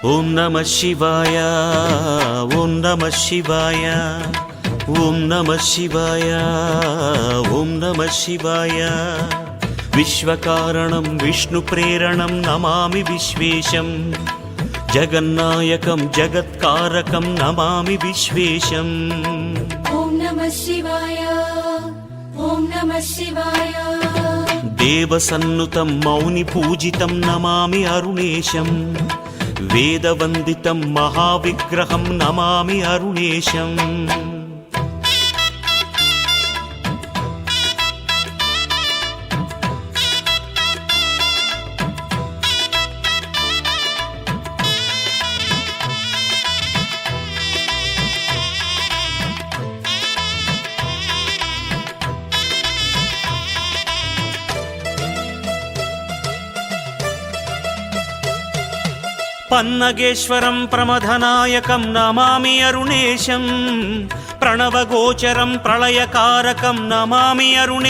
ఓం నమః శివాయ ఓం నమః శివాయ ఓం నమః శివాయ ఓం నమః శివాయ విశ్వకారణం విష్ణు ప్రేరణం నమామి విశ్వేశం జగన్నాయకం జగత్కారకం నమామి విశ్వేశం ఓం నమః శివాయ ఓం నమః శివాయ దేవసన్నుతం మౌని పూజితం నమామి అరుణేశం వేదవందితం మహావిగ్రహం నమామి అరుణేశం పన్నగేశ్వరం ప్రమథనాయకం నమామి అరుణేశం ప్రణవగోచరం ప్రళయకారకం నమామి అరుణే